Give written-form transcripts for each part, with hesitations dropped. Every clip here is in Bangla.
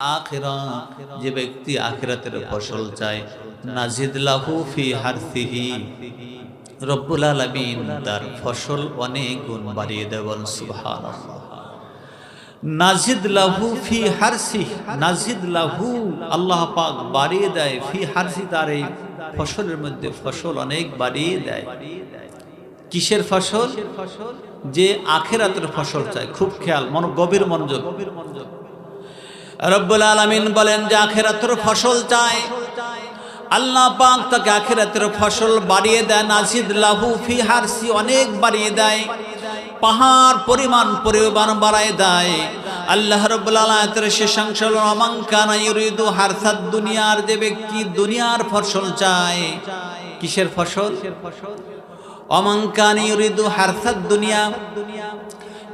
আখিরা যে ব্যক্তি আখিরাতের ফসল চায় নাজিদ লাহু ফি হারসিহি রব্বুল আলামিন তার ফসল অনেক গুণ বাড়িয়ে দেবেন সুবহানাল্লাহ। নাজিদ লাহু ফি হারসি, নাজিদ লাহু আল্লাহ পাক বাড়িয়ে দেয় ফি হারসি, তার এই ফসলের মধ্যে ফসল অনেক বাড়িয়ে দেয়। কিসের ফসল? যে আখিরাতের ফসল চায়। খুব খেয়াল, গভীর মনোযোগ। রব্বুল আলামিন বলেন যে আখিরাতের ফসল চায়, আল্লাহ পাক তাকে আখিরাতের ফসল বাড়িয়ে দেয়। নাজিদ লাহু ফি হারসি, অনেক বাড়িয়ে দেয়, পাহাড় পরিমাণ বাড়ায় দেয়। আল্লাহ রাব্বুল আলামিনের শেষাংশ হলো মান কানা ইউরিদু হারসাদ দুনিয়ার, যে ব্যক্তি দুনিয়ার ফসল চায়। কিসের ফসল? মান কানা ইউরিদু হারসাদ দুনিয়া,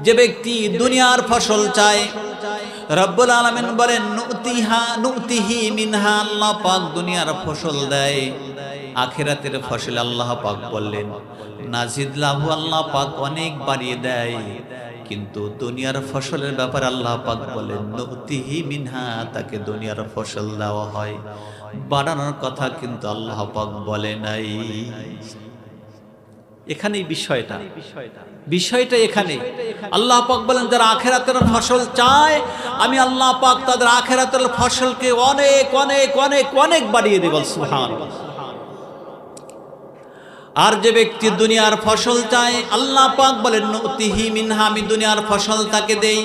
যে ব্যক্তি দুনিয়ার ফসল চায় রব্বুল আলামিন বলেন নুতিহি মিনহা, আল্লাহ পাক দুনিয়ার ফসল দেয়। আখিরাতের ফসল আল্লাহ পাক বললেন নাজিদ লাহু, আল্লাহ পাক অনেক বাড়িয়ে দেয়। কিন্তু দুনিয়ার ফসলের ব্যাপারে আল্লাহ পাক বলেন নুতিহি মিনহা, তাকে দুনিয়ার ফসল দেওয়া হয়, বাড়ানোর কথা কিন্তু আল্লাহ পাক বলে নাই। এখানেই বিষয়টা এখানে। আল্লাহ পাক বলেন যারা আখিরাতের ফসল চায় আমি আল্লাহ পাক তাদের আখিরাতের ফসলকে অনেক অনেক অনেক অনেক বাড়িয়ে দেব সুবহানাল্লাহ। আর যে ব্যক্তি দুনিয়ার ফসল চায় আল্লাহ পাক বলেন নুতিহি মিনহা, আমি দুনিয়ার ফসল তাকে দেই।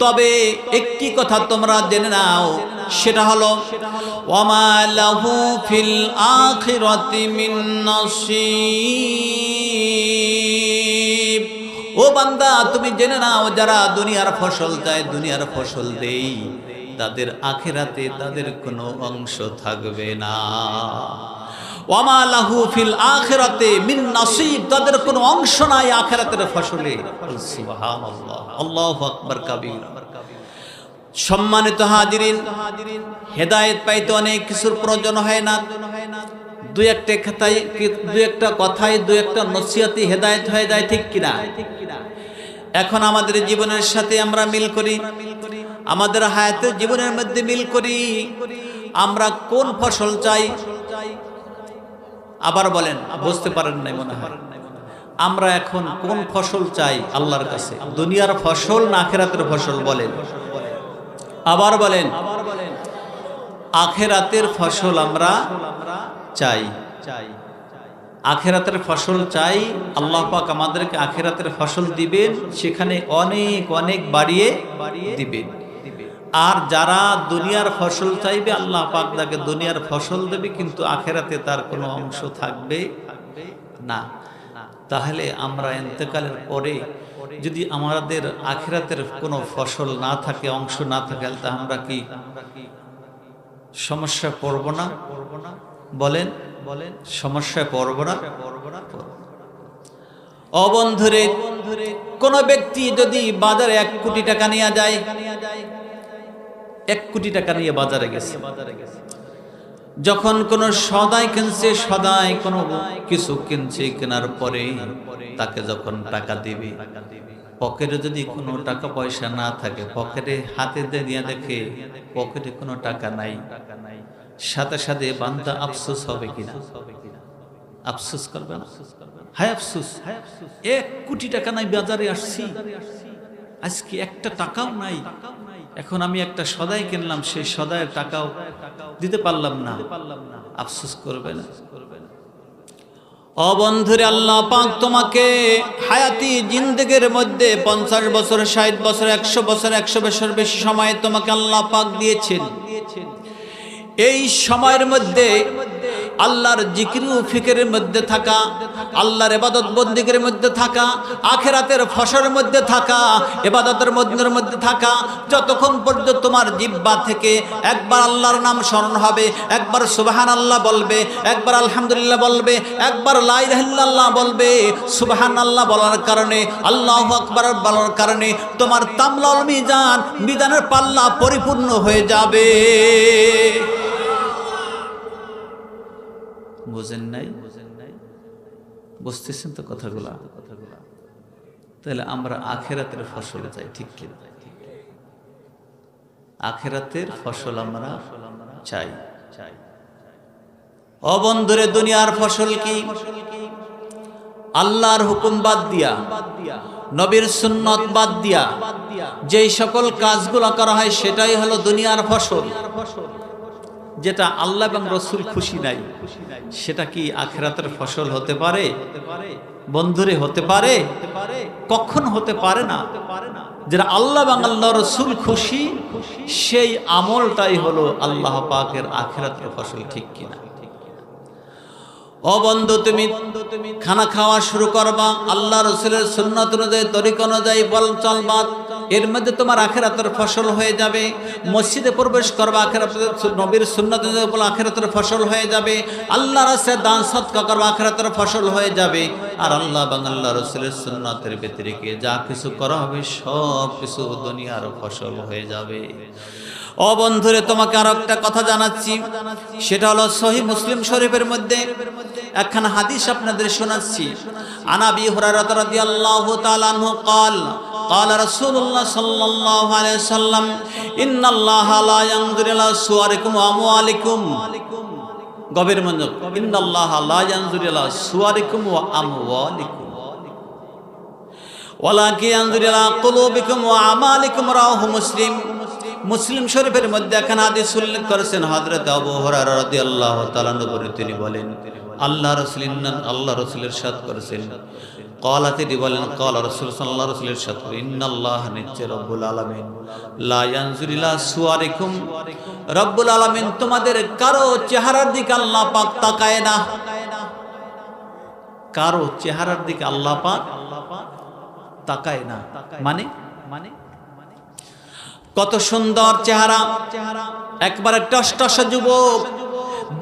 তবে একটি কথা তোমরা জেনে নাও, সেটা হলো ওয়ামা লাহু ফিল আখিরাতি মিন নাসিব। ও বান্দা, তুমি জেনে নাও যারা দুনিয়ার ফসল চায়, দুনিয়ার ফসল দেই, তাদের আখিরাতে তাদের কোনো অংশ থাকবে না। ওয়ামা লাহু ফিল আখিরাতি মিন নাসিব, তাদের কোনো অংশ নাই আখিরাতের ফসলে। সুবহানাল্লাহ, আল্লাহু আকবার কাবীর। সম্মানিত হাজিরিন, হেদায়েত পাইতে অনেক কিছুর প্রয়োজন হয় না। দুই একটা কথায় দুই একটা নসিহতে হেদায়েত হয়ে যায়, ঠিক কিনা? এখন আমাদের জীবনের সাথে আমরা মিল করি, আমাদের হায়াতের জীবনের মধ্যে মিল করি। আমরা কোন ফসল চাই? আবার বলেন, বুঝতে পারেন নাই মনে হয়। আমরা এখন কোন ফসল চাই আল্লাহর কাছে? দুনিয়ার ফসল না আখিরাতের ফসল? বলেন, আবার বলেন। আখিরাতের ফসল আমরা চাই, আখিরাতের ফসল চাই। আল্লাহ পাক আমাদেরকে আখিরাতের ফসল দিবেন, সেখানে অনেক অনেক বাড়িয়ে দিবেন। আর যারা দুনিয়ার ফসল চাইবে আল্লাহ পাক তাকে দুনিয়ার ফসল দেবে, কিন্তু আখিরাতে তার কোনো অংশ থাকবে না। তাহলে আমরা ইন্তেকালের পরে যদি আমাদের আখিরাতের কোনো ফসল না থাকে, অংশ না থাকে, তাহলে আমরা কি সমস্যায় পড়ব না? বলেন, সমস্যায় পড়ব না? ও বন্ধুরে, কোন ব্যক্তি যদি বাজারে 1 কোটি টাকা নিয়ে যায়, 1 কোটি টাকা নিয়ে বাজারে গেছে, যখন কোন সদাই কিনছে, সদাই কোনো কিছু কিনছে, কেনার পরে তাকে যখন টাকা দিবে, পকেটে যদি কোনো টাকা পয়সা না থাকে, পকেটে হাতে দিয়ে দেখে পকেটে কোনো টাকা নাই, সাথে সাথে বান্দা আফসোস হবে কিনা? আফসোস করবে না? হায় আফসোস, 1 কোটি টাকা নাই, বাজারে আসছি, আজকে একটা টাকাও নাই। এখন আমি একটা সদাই কিনলাম, সেই সদাইয়ের টাকাও দিতে পারলাম না, আফসোস করবে না? ও বন্ধুরে, আল্লাহ পাক তোমাকে হায়াতি জিন্দেগির মধ্যে 50 বছর, 60 বছর, 100 বছর, 100 বছর বেশি সময় তোমাকে আল্লাহ পাক দিয়েছেন। এই সময়ের মধ্যে আল্লাহর জিকির ও ফিকিরের মধ্যে থাকা, আল্লাহর ইবাদত বন্দেগীর মধ্যে থাকা, আখিরাতের ফসলের মধ্যে থাকা, ইবাদতের মধ্যে থাকা, যতক্ষণ পর্যন্ত তোমার জিহ্বা থেকে একবার আল্লাহর নাম স্মরণ হবে, একবার সুবহানাল্লাহ বলবে, একবার আলহামদুলিল্লাহ বলবে, একবার লা ইলাহা ইল্লাল্লাহ বলবে, সুবহানাল্লাহ বলার কারণে, আল্লাহু আকবার বলার কারণে তোমার তামলাল মিজানের পাল্লা পরিপূর্ণ হয়ে যাবে। বুঝেন নাই? বুঝতেছেন তো কথাগুলা? তাহলে আমরা আখিরাতের ফসল চাই, ঠিক কি? আখিরাতের ফসল আমরা চাই। ও বন্ধুরে, দুনিয়ার ফসল কি? আল্লাহর হুকুম বাদ দিয়া, নবীর সুন্নত বাদ দিয়া যেই সকল কাজগুলো করা হয় সেটাই হলো দুনিয়ার ফসল। যেটা আল্লাহ এবং রসুল খুশি নাই সেটা কি আখিরাতের ফসল হতে পারে? বন্ধুরে, হতে পারে? কখন হতে পারে না। যেটা আল্লাহ এবং আল্লাহ রসুল খুশি সেই আমলটাই হলো আল্লাহ পাকের আখিরাতের ফসল, ঠিক কিনা? ও বন্ধু, তুমি খানা খাওয়া শুরু করবা, আল্লাহ রসুলের সুন্নাত অনুযায়ী, তরিকা অনুযায়ী চলবা, এর মধ্যে তোমার আখিরাতের ফসল হয়ে যাবে। মসজিদে প্রবেশ করবা, আখিরাতের নবীর সুন্নাত অনুযায়ী আখিরাতের ফসল হয়ে যাবে। আল্লাহর রাস্তায় দান সদকা করবা, আখিরাতের ফসল হয়ে যাবে। আর আল্লাহ এবং আল্লাহ রসুলের সুন্নাতের ব্যতিরেকে যা কিছু করা হবে সব কিছু দুনিয়ার ফসল হয়ে যাবে। ও বন্ধুরে, তোমাকে আর একটা কথা জানাচ্ছি, সেটা হলো সহিহ মুসলিম শরীফের মধ্যে একখানা হাদিস আপনাদের শোনাচ্ছি। আন আবি হুরায়রা রাদিয়াল্লাহু তাআলা আনহু قال قال رسول الله صلى الله عليه وسلم ان الله لا ينظر الى صوركم واموالكم। গভীর মনোযোগ, ان الله لا ينظر الى صوركم واموالكم ولكن ينظر الى قلوبكم واعمالكم। রাওয়াহু মুসলিম। মুসলিম শরীফের মধ্যে এখন হাদিস উল্লেখ করেছেন হযরত আবু হুরায়রা রাদিয়াল্লাহু তাআলা আনহু, তিনি বলেন আল্লাহ রাসূল ইরশাদ করেছেন, তিনি বলেন ক্বালা রাসূল সাল্লাল্লাহু আলাইহি ওয়াসাল্লাম ইরশাদ করেন, ইন্নাল্লাহ নিশ্চয় রব্বুল আলামিন লা ইয়ানজুরু ইলা সুওয়ারিকুম, রব্বুল আলামিন তোমাদের কারো চেহারার দিকে আল্লাহ পাক তাকায় না। কারো চেহারার দিকে আল্লাহ পাক তাকায় না মানে কত সুন্দর চেহারা, একবারে টসটসা যুবক,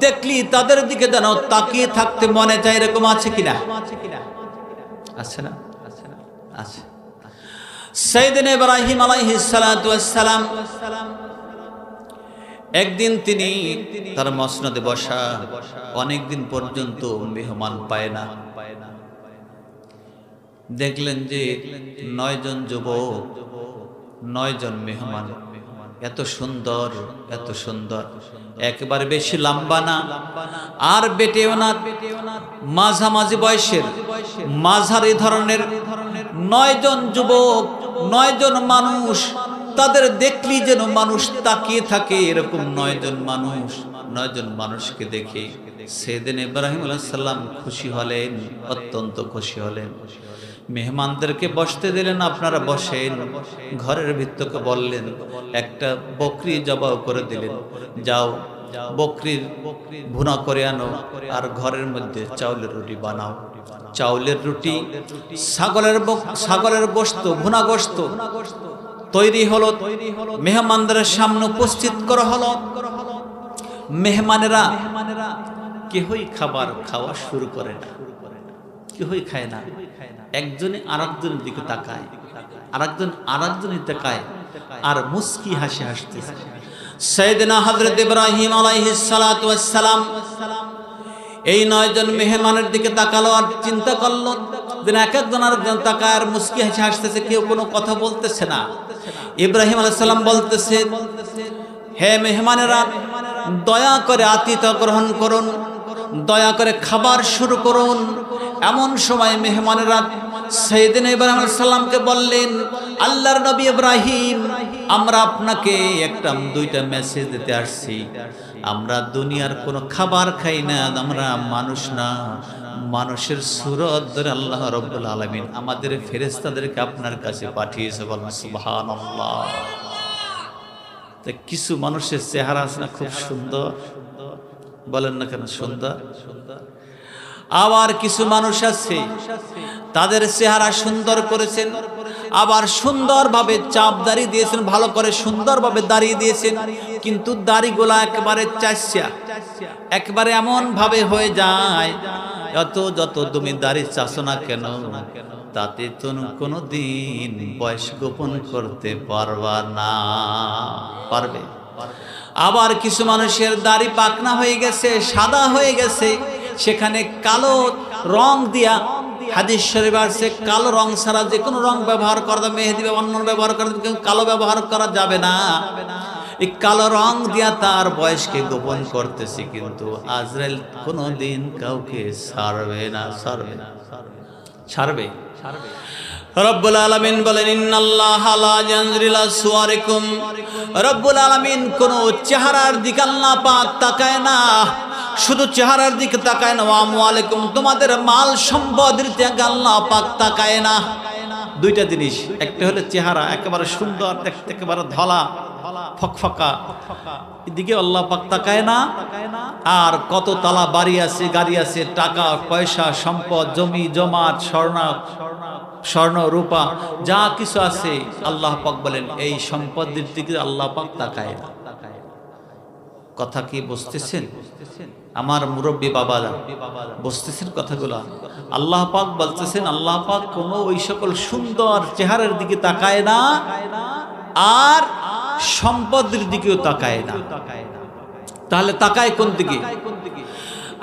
দেখলি তাদের দিকে যেন তাকিয়ে থাকতে মনে চায়, এরকম আছে কিনা? আছে না? আছে। সাইয়েদনা ইব্রাহিম আলাইহিস সালাতু ওয়াস সালাম একদিন তিনি তার মসনদে বসা, অনেকদিন পর্যন্ত মেহমান পায় না। দেখলেন যে 9 জন যুবক, 9 জন মেহমান, এত সুন্দর, এত সুন্দর, একবারে বেশি লম্বা না আর বেটেও না, মাঝামাঝি বয়সের, মাঝারি ধরনের 9 জন যুবক, 9 জন মানুষ, তাদের দেখলি যেন মানুষ তাকিয়ে থাকে, এরকম 9 জন মানুষ। 9 জন মানুষকে দেখে সাইয়েদনা ইব্রাহিম আলাইহিস সালাম খুশি হলেন, অত্যন্ত খুশি হলেন। মেহমানদেরকে বসতে দিলেন, আপনারা বসেন। ঘরের ভিতরকে বললেন একটা বকরি জবাই করে দিলেন, যাও বকরির ভুনা করে আনো আর ঘরের মধ্যে চাউলের রুটি বানাও। চাউলের রুটি, ছাগলের গোশত, ভুনা গোশত তৈরি হলো, মেহমানদের সামনে উপস্থিত করা হলো। মেহমানেরা কেহই খাবার খাওয়া শুরু করে না, কেহই খায় না। একজনে আরেকজনের দিকে তাকায়, আরেকজন আরেকজনের তাকায় আর মুস্কি হাসি হাসতেছে। সাইয়েদনা হযরত ইব্রাহিম আলাইহিস সালাতু ওয়াস সালাম এই 9 জন মেহমানের দিকে তাকালো আর চিন্তা করলো যে এক একজন আরেকজন তাকায় আর মুস্কি হাসি হাসতেছে, কেউ কোনো কথা বলতেছে না। ইব্রাহিম আলাইহিস সালাম বলতেছে, হে মেহমানেরা, দয়া করে আতিথ্য গ্রহণ করুন, দয়া করে খাবার শুরু করুন। এমন সময় মেহমানেরা সাইয়েদনা ইব্রাহিম আলাইহিস সালামকে বললেন, আল্লাহর নবী ইব্রাহিম, আমরা আপনাকে একটা 2টা মেসেজ দিতে আসছি। আমরা দুনিয়ার কোনো খাবার খাই না, আমরা মানুষ না, মানুষের সুরত ধরে আল্লাহ রাব্বুল আলামিন আমাদের ফেরেশতাদেরকে আপনার কাছে পাঠিয়েছে। বলেন সুবহানাল্লাহ। তো কিছু মানুষের চেহারা আছে না খুব সুন্দর, বলেন না কেন সুন্দর? আবার কিছু মানুষ আছে তাদের চেহারা সুন্দর করেছেন, আবার সুন্দরভাবে চাপ দাড়ি দিয়েছেন, ভালো করে সুন্দরভাবে দাড়ি দিয়েছেন, কিন্তু দাড়িগুলা একেবারে চাষা, একবারে এমন ভাবে হয়ে যায় যত তুমি দাড়ি চাষো না কেন তাতে তো কোনো দিন বয়স গোপন করতে পারবা না। পারবে? আবার কিছু মানুষের দাড়ি পাকনা হয়ে গেছে, সাদা হয়ে গেছে, সেখানে কালো রং দিয়া, হাদিস শরীফে আছে কালো রং ছাড়া যে কোনো রং ব্যবহার করা, মেহেদি বা অন্য ব্যবহার করা, কালো ব্যবহার করা যাবে না। এই কালো রং দিয়া তার বয়সকে গোপন করতেছি, কিন্তু আজরাইল কোনোদিন কাউকে ছাড়বে না, ছাড়বে। রব্বুল আলামিন বলেন ইন্নাল্লাহা লা ইয়ানজুরু ইলা সুওয়ারিকুম, রব্বুল আলামিন কোন চেহারার দিকে আল্লাহ পাক তাকায় না, শুধু চেহারার দিকে তাকায় না, ওয়া আমওয়ালাইকুম, তোমাদের মাল সম্পদের দিকে আল্লাহ পাক তাকায় না। দুইটা জিনিস, একটা হলো চেহারা একেবারে সুন্দর দেখতে, একেবারে ধলা ফকফকা, এদিকে আল্লাহ পাক তাকায় না। আর কত তালা বাড়ি আছে, গাড়ি আছে, টাকা পয়সা সম্পদ, জমি জমাট, স্বর্ণ রূপা যা কিছু আছে, আল্লাহ পাক বলেন এই সম্পদের দিকে আল্লাহ পাক তাকায় না। কথা কি বুঝতেছেন আমার মুরব্বী বাবারা? বুঝতেছেন কথাগুলো? আল্লাহ পাক বলতেছেন আল্লাহ পাক কোনো ওই সকল সুন্দর চেহারার দিকে তাকায় না, আর সম্পদের দিকেও তাকায় না। তাহলে তাকায় কোন দিকে?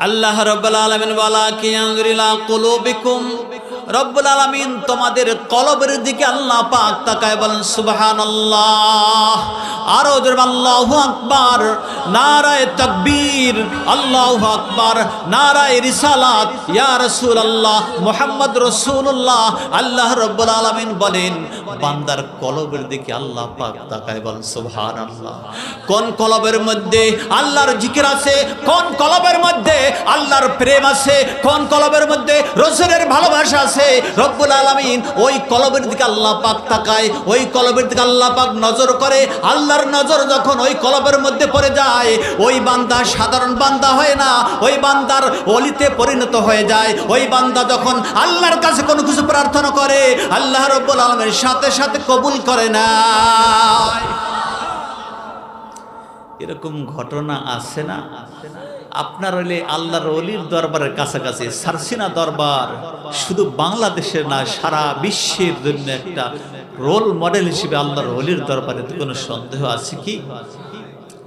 আল্লাহ রাব্বুল আলামিন ওয়ালা কিয়ানজুরু ইলা কুলুবিকুম, রব্বুল আলামিন তোমাদের কলবের দিকে আল্লাহ পাক তাকায়। বলেন সুবহানাল্লাহ, আরো জোরে আল্লাহু আকবার, নারায়ে তাকবীর, আল্লাহু আকবার, নারায়ে রিসালাত, ইয়া রাসূলুল্লাহ মুহাম্মদ রাসূলুল্লাহ। আল্লাহ রাব্বুল আলামিন বলেন বান্দার কলবের দিকে আল্লাহ পাক তাকায়। বলেন সুবহানাল্লাহ। কোন কলবের মধ্যে আল্লাহর জিকির আছে, কোন কলবের মধ্যে আল্লাহর প্রেম আছে, কোন কলবের মধ্যে রাসূলের ভালোবাসা আছে, রব্বুল আলামিন ওই কলবের দিকে আল্লাহ পাক তাকায়, ওই কলবের দিকে আল্লাহ পাক নজর করে। আল্লাহর নজর যখন ওই কলবের মধ্যে পড়ে যায়, ওই বান্দা সাধারণ বান্দা হয় না, ওই বান্দার ওলিতে পরিণত হয়ে যায়। ওই বান্দা যখন আল্লাহর কাছে কোনো কিছু প্রার্থনা করে, আল্লাহ রব্বুল আলামিন সাথে সাথে কবুল করে না। এরকম ঘটনা আছে না? আপনার হইলে আল্লাহর ওলির দরবারের কাছাকাছি সারসিনা দরবার শুধু বাংলাদেশের না, সারা বিশ্বের জন্য একটা রোল মডেল হিসেবে আল্লাহর ওলির দরবারে কোনো সন্দেহ আছে কি?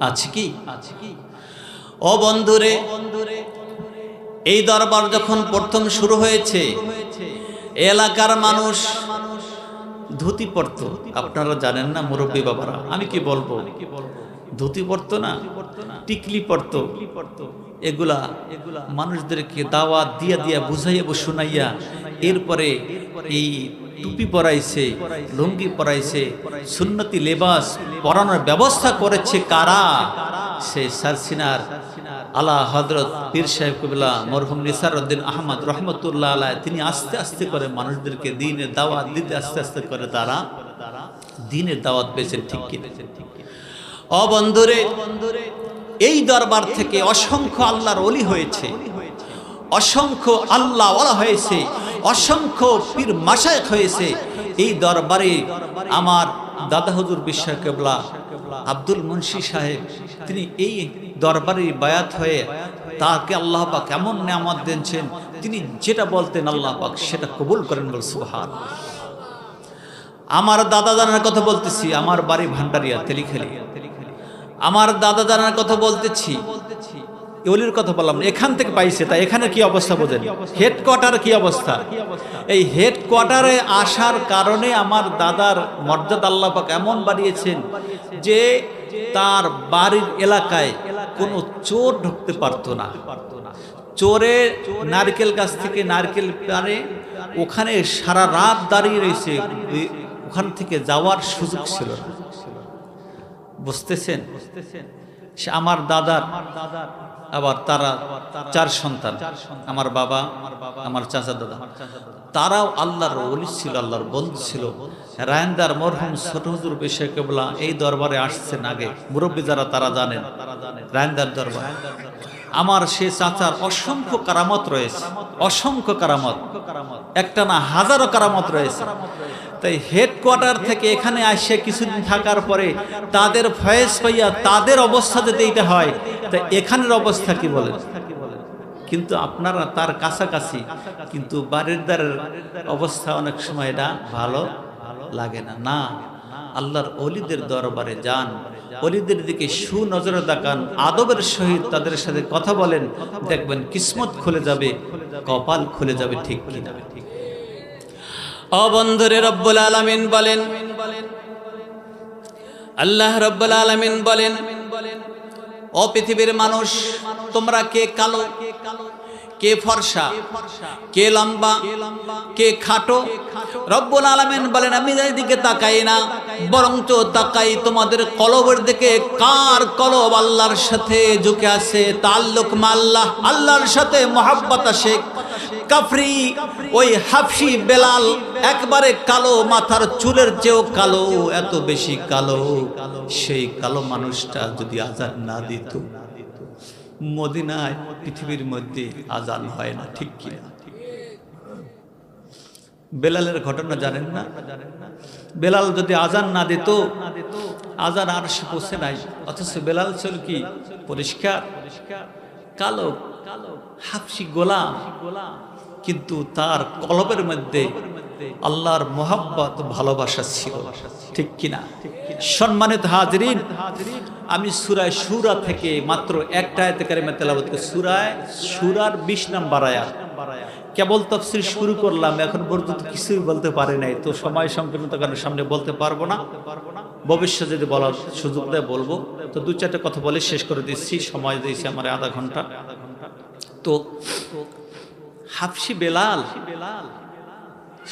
আছে কি? ও বন্ধুরে, এই দরবার যখন প্রথম শুরু হয়েছে, এলাকার মানুষ ধুতি পরতো। আপনারা জানেন না মুরব্বী বাবারা, আমি কি বলবো, ধুতি পরতো না, টিকলি পরতো। এগুলা মানুষদেরকে দাওয়াত দিয়া দিয়া বুঝাইয়া শুনাইয়া এরপরে এই টুপি পরাইছে, লুঙ্গি পরাইছে, সুন্নতি লেবাস পরানোর ব্যবস্থা করেছে কারা? সে সারসিনার আলা হযরত পীর সাহেব কিবলা মরহুম নিসার উদ্দিন আহমদ রহমতুল্লাহ আলাইহি। তিনি আস্তে আস্তে করে মানুষদেরকে দ্বীনের দাওয়াত দিতে আস্তে আস্তে করে তারা দ্বীনের দাওয়াত পেয়েছেন। ঠিক কি? ও বন্ধুরে, এই দরবার থেকে অসংখ্য আল্লাহর ওলি হয়েছে, অসংখ্য আল্লাহ ওয়ালা হয়েছে, অসংখ্য পীর মাশায়েখ হয়েছে। এই দরবারে আমার দাদা হুজুর বিশ্বাস কিবলা আব্দুল মুন্সি সাহেব, তিনি এই দরবারে বায়াত হয়ে তাকে আল্লাহ পাক এমন নেয়ামত দিয়েছেন, তিনি যেটা বলতেন আল্লাহ পাক সেটা কবুল করেন। বল সুবহানাল্লাহ। আমার দাদা জানার কথা বলতেছি, আমার বাড়ি ভান্ডারিয়া তেলিখালি। আমার দাদা জানার কথা বলতেছি, ওলির কথা বললাম না, এখান থেকে পাইছে। তাই এখানে কি অবস্থা বোঝেন, হেডকোয়ার্টার কি অবস্থা। এই হেডকোয়ার্টারে আসার কারণে আমার দাদার মর্যাদা আল্লাহ পাক এমন বাড়িয়েছেন যে তার বাড়ির এলাকায় কোনো চোর ঢুকতে পারতো না। চোরে নারকেল গাছ থেকে নারকেল পারে, ওখানে সারা রাত দাঁড়িয়ে রয়েছে, ওখান থেকে যাওয়ার সুযোগ ছিল না। বুঝতেছেন? আমার দাদার আবার তারা 4 সন্তান, আমার বাবা, আমার চাচা দাদা, তারাও আল্লাহর ওলি ছিল, আল্লাহর বন্ধু ছিল। রায়ন্দার মরহুম ছোট হুজুর পেশা কেবলা এই দরবারে আসছেন আগে, মুরব্বী যারা তারা জানেন রায়ন্দার দরবার। আমার সে চাচার অসংখ্য কারামত রয়েছে, অসংখ্য কারামত, একটা না হাজারো কারামত রয়েছে। তাই হেডকোয়ার্টার থেকে এখানে আসে কিছুদিন থাকার পরে তাদের ফয়েজ পাইয়া তাদের অবস্থা যদি এইটা হয়, তাই এখানের অবস্থা কি বলেন? কিন্তু আপনারা তার কাছাকাছি, কিন্তু বাড়ির দ্বারের অবস্থা অনেক সময় এটা ভালো লাগে না। না, আল্লাহর ওলিদের দরবারে যান, ওলিদের দিকে সুনজরে তাকান, আদবের সহিত তাদের সাথে কথা বলেন, দেখবেন কিসমত খুলে যাবে, কপাল খুলে যাবে। ঠিক কিনা? ও বন্ধুরে, রব্বুল আলামিন বলেন আল্লাহ রাব্বুল আলামিন বলেন, ও পৃথিবীর মানুষ, তোমরা কে কালো, কে ফর্সা, কে লম্বা, কে খাটো? রব্বুল আলামিন বলেন, আমি এদিকে তাকাই না, বরঞ্চ তাকাই তোমাদের কলবের দিকে। কার কলব আল্লাহর সাথে ঝুঁকে আছে, তাল্লুক মা আল্লাহ, আল্লাহর সাথে মহব্বত আছে। কাফরি ওই হাফসি বেলাল একবারে কালো, মাথার চুলের চেয়েও কালো, এত বেশি কালো। সেই কালো মানুষটা যদি আযান না দিত, মদিনায় পৃথিবীর মধ্যে আযান হয় না, ঠিক কিনা? বেলালের ঘটনা জানেন না? বেলাল যদি আযান না দিত, আযান আর সে পৌঁছে নাই। অথচ বেলাল ছিল কি পরিষ্কার কালো, হাফসি গোলাম, কিন্তু তার কলবের মধ্যে আল্লাহর মোহাব্বত, ভালোবাসা ছিল, ঠিক কিনা? সম্মানিত হাজরিন, আমি সূরা শুরা থেকে মাত্র একটা আয়াত কারিমা তেলাওয়াত করি। সূরার 20 নম্বর আয়াত, কেবল তাফসীর শুরু করলাম, এখন পর্যন্ত কিছুই বলতে পারি নাই। তো সময় সংকীর্ণতার কারণে সামনে বলতে পারবো না, ভবিষ্যতে যদি বলার সুযোগ দেয় বলবো। তো 2-4টা কথা বলে শেষ করে দিচ্ছি, সময় দিয়েছি আমার আধা ঘন্টা। তো হাফসি বেলাল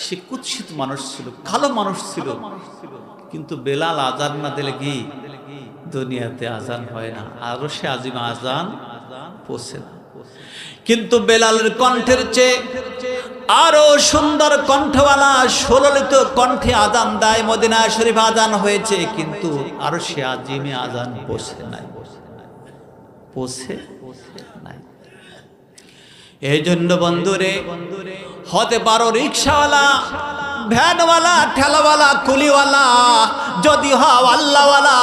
সে কুৎসিত মানুষ ছিল, কালো মানুষ ছিল, কিন্তু বেলাল আযান না দিলে কি দুনিয়াতে আযান হয় না, আরশে আজিমে আযান পৌঁছে না। কিন্তু বেলালের কণ্ঠের চেয়ে আরো সুন্দর কণ্ঠওয়ালা সুললিত কণ্ঠে আযান দেয়, মদিনা শরীফ আযান হয়েছে, কিন্তু আরশে আজিমে আযান পৌঁছে নাই, পৌঁছে নাই। এই জন্য বন্ধুরে, হতে পারো রিকশাওয়ালা, ভ্যানওয়ালা, ঠেলাওয়ালা, কুলিওয়ালা, যদি হও আল্লাহওয়ালা,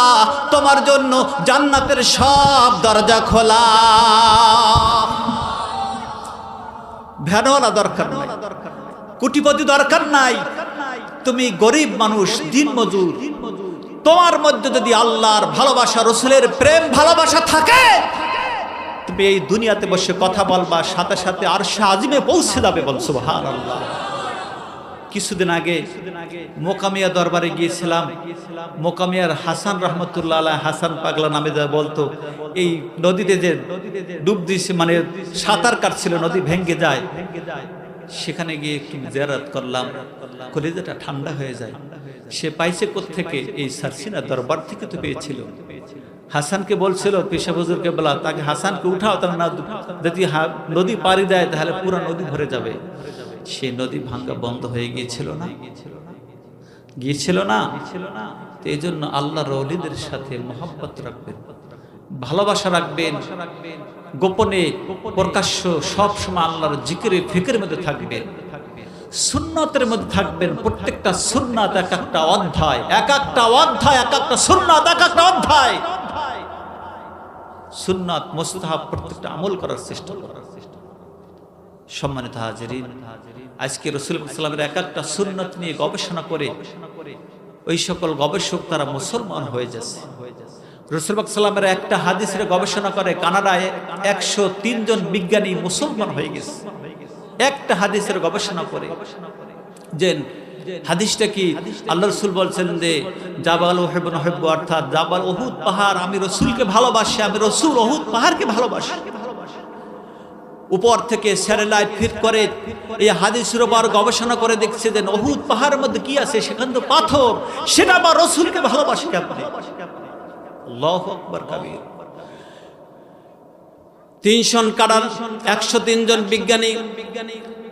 তোমার জন্য জান্নাতের সব দরজা খোলা। ভ্যানওয়ালা দরকার নাই, কোটিপতি দরকার নাই, তুমি গরিব মানুষ, দিনমজুর, তোমার মধ্যে যদি আল্লাহর ভালোবাসা, রাসূলের প্রেম ভালোবাসা থাকে, তুমি এই দুনিয়াতে বসে কথা বলবা, সাথে সাথে আরশে আজিমে পৌঁছে যাবে। বল সুবহানাল্লাহ। কিছুদিন আগে মোকামিয়া দরবারে গিয়েছিলাম। মোকামিয়ার হাসান রহমতুল্লাহ আলাইহি, হাসান পাগলা নামে যা বলতো, এই নদীতে যে ডুব দিয়েছে, মানে সাঁতার কাটছিল, নদী ভেঙে যায়, সেখানে গিয়ে একটু জিয়ারত করলাম, কলিজাটা ঠান্ডা হয়ে যায়। সে পাইছে কোত্থেকে? এই সারসিনা দরবার থেকে তো পেয়েছিল। হাসানকে বলছিল পেশা হুজুরকে বলা, তাকে হাসানকে উঠাও, তার না যদি নদী পাড়ি দেয় তাহলে পুরো নদী ভরে যাবে। সে নদী ভাঙ্গা বন্ধ হয়ে গিয়েছিল না, গিয়েছিল না? এই জন্য আল্লাহর ওলিদের সাথে মহব্বত রাখবেন, ভালোবাসা রাখবেন, গোপনে প্রকাশ্য সব সময় আল্লাহর জিকিরে ফিকিরের মধ্যে থাকবেন, সুন্নতের মধ্যে থাকবেন। প্রত্যেকটা সুন্নাত এক একটা অধ্যায়, এক একটা অধ্যায়, এক একটা সুন্নাত, এক একটা অধ্যায়। সুন্নাত মুস্তাহাব প্রত্যেকটা আমল করার চেষ্টা করার। সম্মানিত হাজিরিন, আজকে রাসূল সাল্লাল্লাহু আলাইহি ওয়াসাল্লামের এক একটা সুন্নাত নিয়ে গবেষণা করে ওই সকল গবেষক তারা মুসলমান হয়ে যাচ্ছে। রাসূল সাল্লাল্লাহু আলাইহি ওয়াসাল্লামের একটা হাদিসের গবেষণা করে কানাডায় 103 জন বিজ্ঞানী মুসলমান হয়ে গেছে, একটা হাদিসের গবেষণা করে। যে হাদিসটা কি? আল্লাহ রাসূল বলছেন যে জাবাল উহুদ নুহিব্বু, অর্থাৎ জাবাল উহুদ পাহাড়, আমি রাসূলকে ভালোবাসি, আমি রাসূল উহুদ পাহাড়কে ভালোবাসি। উপর থেকে স্যাটেলাইট ফিট করে এই হাদিসের উপর গবেষণা করে দেখছে যে উহুদ পাহাড়ের মধ্যে কি আছে, সেখানে তো পাথর, সেটা আবার রাসূলকে ভালোবাসি আপনি। আল্লাহু আকবার কাবীর। 300 কাটার 103 জন বিজ্ঞানী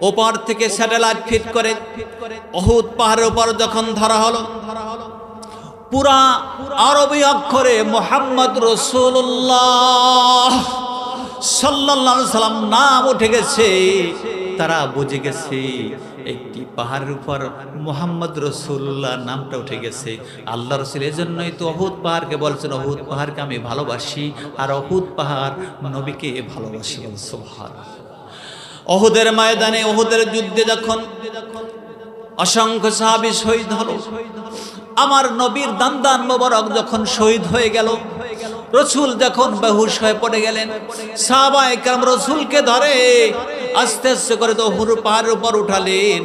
উপর থেকে স্যাটেলাইট ফিট করে উহুদ পাহাড়ের উপর যখন ধরা হলো, পুরা আরবি অক্ষরে মুহাম্মদ রাসূলুল্লাহ সাল্লাল্লাহু আলাইহি সাল্লাম নাম উঠে গেছে। তারা বুঝে গেছে একটি পাহাড়ের উপর মুহাম্মদ রাসূলুল্লাহ নামটা উঠে গেছে। আল্লাহ রাসূল এজন্যই তো উহুদ পাহাড়কে বলছেন, উহুদ পাহাড়কে আমি ভালোবাসি, আর উহুদ পাহাড় নবীকে ভালোবাসি। সুবহানাল্লাহ। উহুদের ময়দানে, উহুদের যুদ্ধে যখন অসংখ্য সাহাবী শহীদ হলো, আমার নবীর দান্দান মোবারক যখন শহীদ হয়ে গেল, রাসূল যখন বেহুশ হয়ে পড়ে গেলেন, সাহাবায়ে কেরাম রাসূলকে ধরে আস্তে আস্তে করে তো অহুদ পাহাড়ের উপর উঠালেন।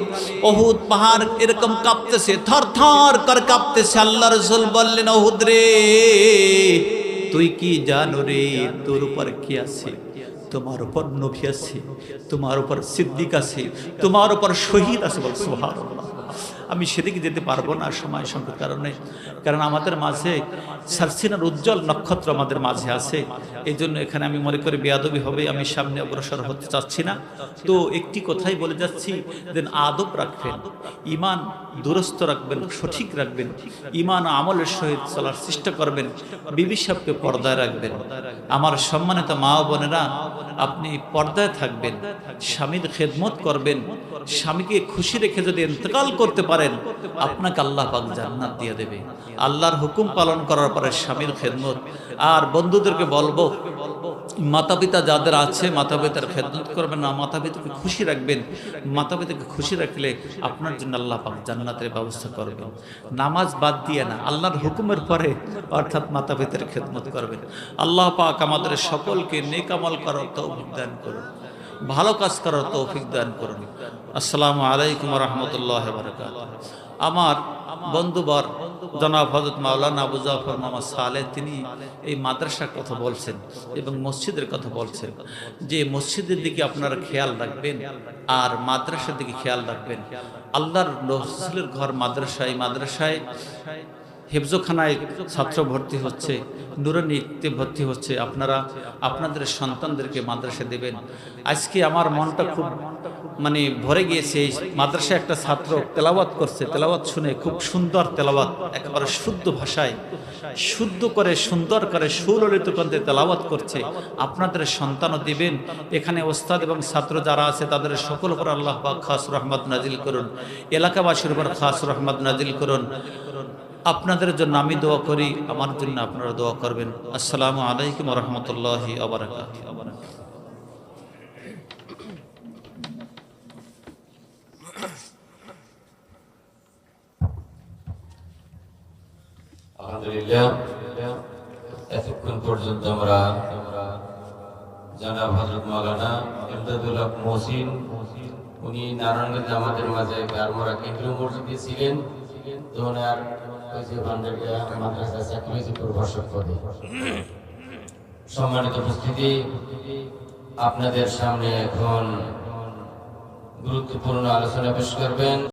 অহুদ পাহাড় এরকম কাঁপতেছে, থর থর করে কাঁপতেছে। আল্লাহ রাসূল বললেন, অহুদ রে তুই কি জানো রে তোর উপর কি আছে? তোমার উপর নবী আছে, তোমার উপর সিদ্দিক আছে, তোমার উপর শহীদ আছে। বল সুবহানাল্লাহ। আমি সেদিকে যেতে পারবো না সময় সংকট কারণে, কারণ আমাদের মাঝে সারসিনার উজ্জ্বল নক্ষত্র আমাদের মাঝে আছে। এই জন্য এখানে আমি মনে করি বেয়াদবি হবে, আমি সামনে অগ্রসর হতে চাচ্ছি না। তো একটি কথাই বলে যাচ্ছি, দেন আদব রাখবেন, ইমান দুরস্থ রাখবেন, সঠিক রাখবেন, ইমান আমলের সহিত চলার চেষ্টা করবেন, বিবি সাহেবকে পর্দায় রাখবেন। আমার সম্মানিত মা ও বোনেরা, আপনি পর্দায় থাকবেন, স্বামীর খেদমত করবেন, স্বামীকে খুশি রেখে যদি ইন্তেকাল করতে পারেন, আপনাকে আল্লাহ পাক জান্নাত দিয়ে দেবে। আল্লাহর হুকুম পালন করার পরে স্বামীর খেদমত। আর বন্ধুদেরকে বলবো, মাতা পিতা যাদের আছে মাতা পিতার খেদমত করবেন না, মাতা পিতাকে খুশি রাখবেন। মাতা পিতাকে খুশি রাখলে আপনার জন্য আল্লাহ পাক জান্নাতের ব্যবস্থা করবেন। নামাজ বাদ দিয়ে না, আল্লাহর হুকুমের পরে অর্থাৎ মাতা পিতার খেদমত করবেন। আল্লাহ পাক আমাদের সকলকে নেক আমল করার তৌফিক দান করুন, ভালো কাজ করার তৌফিক দান করুন। আসসালামু আলাইকুম ওয়া রাহমাতুল্লাহি ওয়া বারাকাতুহু। আমার বন্ধুবর জনাব হযরত মাওলানা আবু জাফর মোহাম্মদ সালেহ, তিনি এই মাদ্রাসার কথা বলছেন এবং মসজিদের কথা বলছেন, যে মসজিদের দিকে আপনারা খেয়াল রাখবেন আর মাদ্রাসার দিকে খেয়াল রাখবেন। আল্লাহর রাসূলের ঘর মাদ্রাসায়, মাদ্রাসায় হেফজোখানায় ছাত্র ভর্তি হচ্ছে, নুরানিতে ভর্তি হচ্ছে। আপনারা আপনাদের সন্তানদেরকে মাদ্রাসা দেবেন। আজকে আমার মনটা খুব ভরে গিয়েছে। মাদ্রাসায় একটা ছাত্র তেলাওয়াত করছে, তেলাওয়াত শুনে খুব সুন্দর তেলাওয়াত, একেবারে শুদ্ধ ভাষায় শুদ্ধ করে সুন্দর করে সুললিত কণ্ঠে তেলাওয়াত করছে। আপনাদের সন্তানও দিবেন। এখানে ওস্তাদ এবং ছাত্র যারা আছে তাদের সকল উপর আল্লাহ পাক খাস রহমত নাজিল করুন, এলাকাবাসীর উপর খাস রহমত নাজিল করুন। আপনাদের জন্য আমি দোয়া করি, আমার জন্য আপনারা দোয়া করবেন। আসসালামু আলাইকুম ওয়া রাহমাতুল্লাহি ওয়া বারাকাতুহু। আলহামদুলিল্লাহ, এতক্ষণ পর্যন্ত আমরা জনাব হযরত মাওলানা ইমদাদুল হক মহসিন, উনি নারায়ণগঞ্জে আমাদের মাঝে গারমোরা কেন্দ্রীয় মসজিদে ছিলেন, তো ওনার ওই যে ভান্ডারিয়া মাদ্রাসা সাইকোলজি প্রভাষক পদে। সম্মানিত উপস্থিতি, আপনাদের সামনে এখন গুরুত্বপূর্ণ আলোচনা পেশ করবেন